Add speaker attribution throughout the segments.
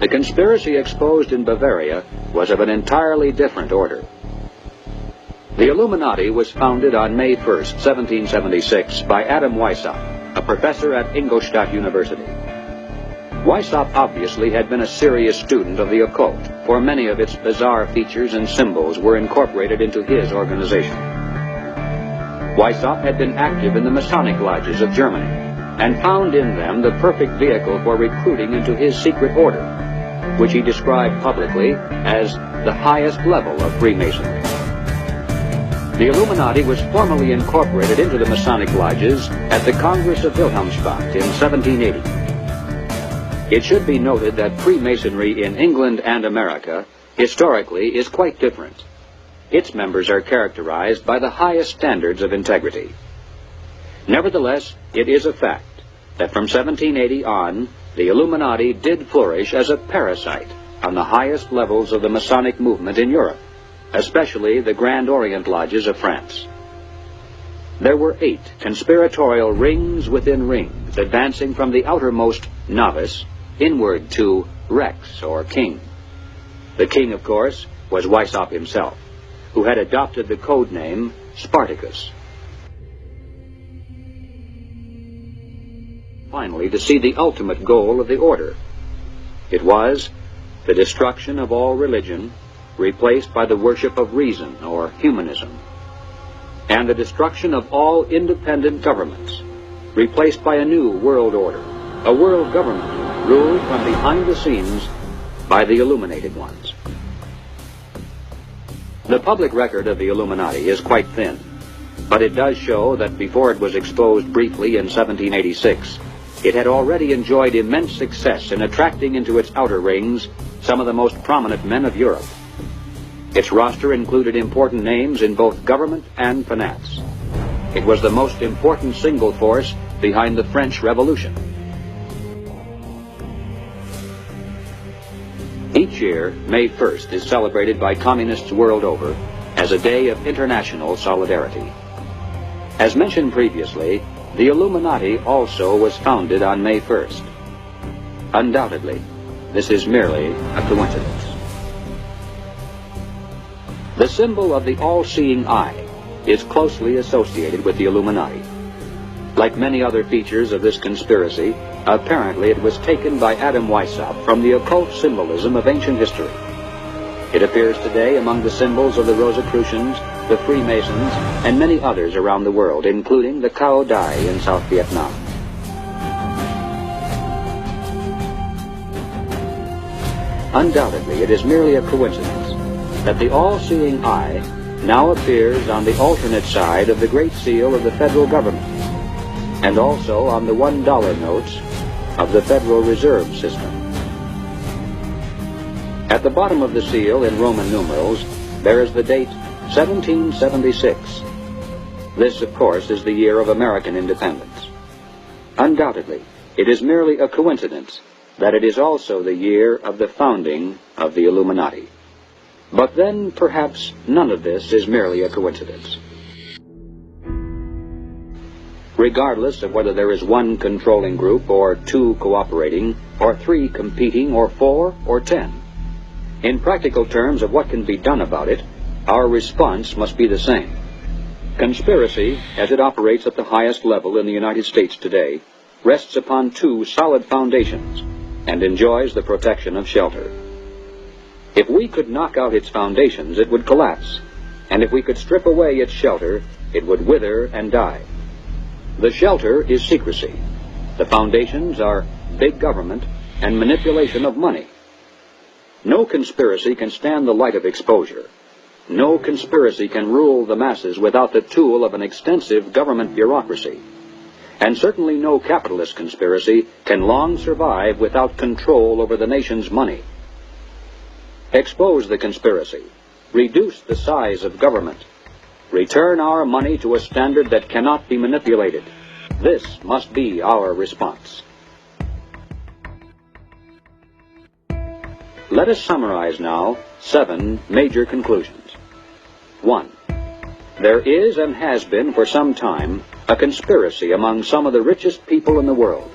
Speaker 1: The conspiracy exposed in Bavaria was of an entirely different order. The Illuminati was founded on May 1st, 1776, by Adam Weishaupt, a professor at Ingolstadt University. Weishaupt obviously had been a serious student of the occult, for many of its bizarre features and symbols were incorporated into his organization. Weishaupt had been active in the Masonic lodges of Germany, and found in them the perfect vehicle for recruiting into his secret order, which he described publicly as the highest level of Freemasonry. The Illuminati was formally incorporated into the Masonic lodges at the Congress of Wilhelmsbad in 1780. It should be noted that Freemasonry in England and America historically is quite different. Its members are characterized by the highest standards of integrity. Nevertheless, it is a fact that from 1780 on, the Illuminati did flourish as a parasite on the highest levels of the Masonic movement in Europe, especially the Grand Orient lodges of France. There were 8 conspiratorial rings within rings, advancing from the outermost novice inward to Rex, or king. The king, of course, was Weishaupt himself, who had adopted the code name Spartacus. Finally, to see the ultimate goal of the order. It was the destruction of all religion, replaced by the worship of reason, or humanism, and the destruction of all independent governments, replaced by a new world order, a world government ruled from behind the scenes by the illuminated ones. The public record of the Illuminati is quite thin, but it does show that before it was exposed briefly in 1786, it had already enjoyed immense success in attracting into its outer rings some of the most prominent men of Europe. Its roster included important names in both government and finance. It was the most important single force behind the French Revolution. Each year, May 1st is celebrated by communists world over as a day of international solidarity. As mentioned previously, the Illuminati also was founded on May 1st. Undoubtedly, this is merely a coincidence. The symbol of the all-seeing eye is closely associated with the Illuminati. Like many other features of this conspiracy, apparently it was taken by Adam Weishaupt from the occult symbolism of ancient history. It appears today among the symbols of the Rosicrucians, the Freemasons, and many others around the world, including the Cao Dai in South Vietnam. Undoubtedly, it is merely a coincidence that the all-seeing eye now appears on the alternate side of the Great Seal of the federal government, and also on the $1 notes of the Federal Reserve System. At the bottom of the seal, in Roman numerals, there is the date 1776. This, of course, is the year of American independence. Undoubtedly, it is merely a coincidence that it is also the year of the founding of the Illuminati. But then, perhaps, none of this is merely a coincidence. Regardless of whether there is one controlling group, or 2 cooperating, or 3 competing, or 4, or 10, in practical terms of what can be done about it, our response must be the same. Conspiracy, as it operates at the highest level in the United States today, rests upon 2 solid foundations and enjoys the protection of shelter. If we could knock out its foundations, it would collapse, and if we could strip away its shelter, it would wither and die. The shelter is secrecy. The foundations are big government and manipulation of money. No conspiracy can stand the light of exposure. No conspiracy can rule the masses without the tool of an extensive government bureaucracy. And certainly no capitalist conspiracy can long survive without control over the nation's money. Expose the conspiracy. Reduce the size of government. Return our money to a standard that cannot be manipulated. This must be our response. Let us summarize now 7 major conclusions. 1. There is and has been for some time a conspiracy among some of the richest people in the world.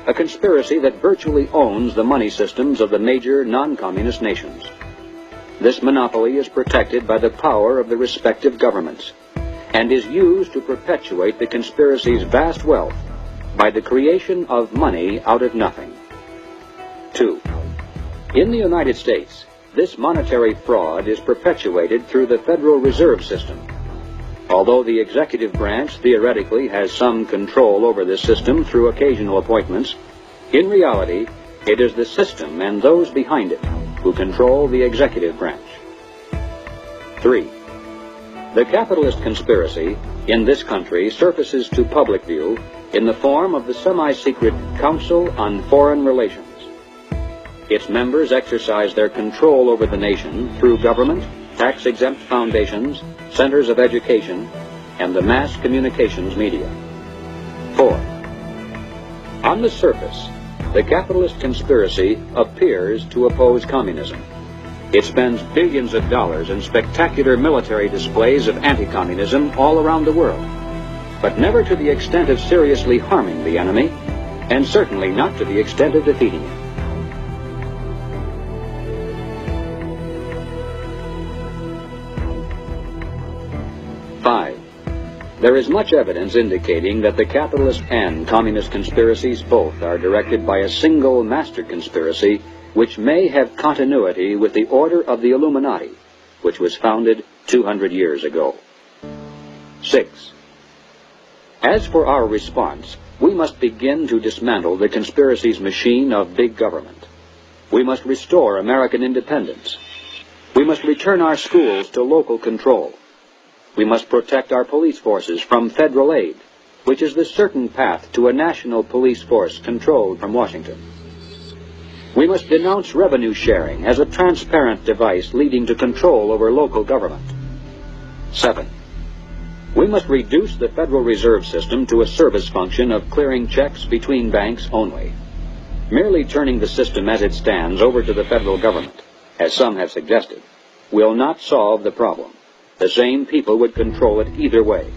Speaker 1: a conspiracy that virtually owns the money systems of the major non-communist nations. This monopoly is protected by the power of the respective governments and is used to perpetuate the conspiracy's vast wealth by the creation of money out of nothing. 2. In the United States, this monetary fraud is perpetuated through the Federal Reserve System. Although the executive branch theoretically has some control over this system through occasional appointments, in reality, it is the system and those behind it who control the executive branch. 3. The capitalist conspiracy in this country surfaces to public view in the form of the semi-secret Council on Foreign Relations. Its members exercise their control over the nation through government, tax-exempt foundations, centers of education, and the mass communications media. 4. On the surface, the capitalist conspiracy appears to oppose communism. It spends billions of dollars in spectacular military displays of anti-communism all around the world, but never to the extent of seriously harming the enemy, and certainly not to the extent of defeating it. There is much evidence indicating that the capitalist and communist conspiracies both are directed by a single master conspiracy which may have continuity with the order of the Illuminati, which was founded 200 years ago. 6. As for our response, we must begin to dismantle the conspiracy's machine of big government. We must restore American independence. We must return our schools to local control. We must protect our police forces from federal aid, which is the certain path to a national police force controlled from Washington. We must denounce revenue sharing as a transparent device leading to control over local government. 7. We must reduce the Federal Reserve System to a service function of clearing checks between banks only. Merely turning the system as it stands over to the federal government, as some have suggested, will not solve the problem. The same people would control it either way.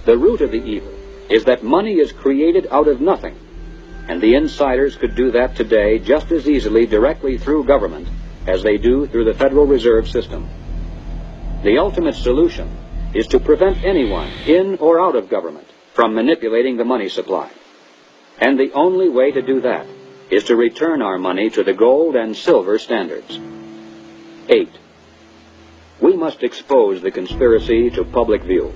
Speaker 1: The root of the evil is that money is created out of nothing, and the insiders could do that today just as easily directly through government as they do through the Federal Reserve System. The ultimate solution is to prevent anyone, in or out of government, from manipulating the money supply. And the only way to do that is to return our money to the gold and silver standards. 8. We must expose the conspiracy to public view.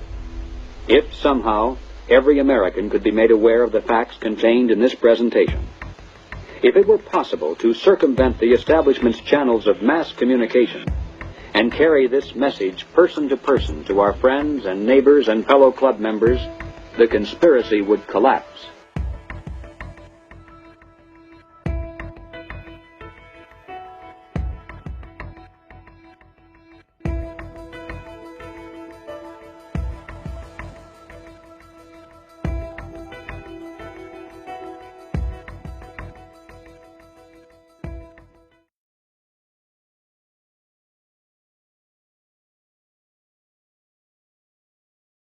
Speaker 1: If somehow every American could be made aware of the facts contained in this presentation, if it were possible to circumvent the establishment's channels of mass communication and carry this message person to person to our friends and neighbors and fellow club members, the conspiracy would collapse.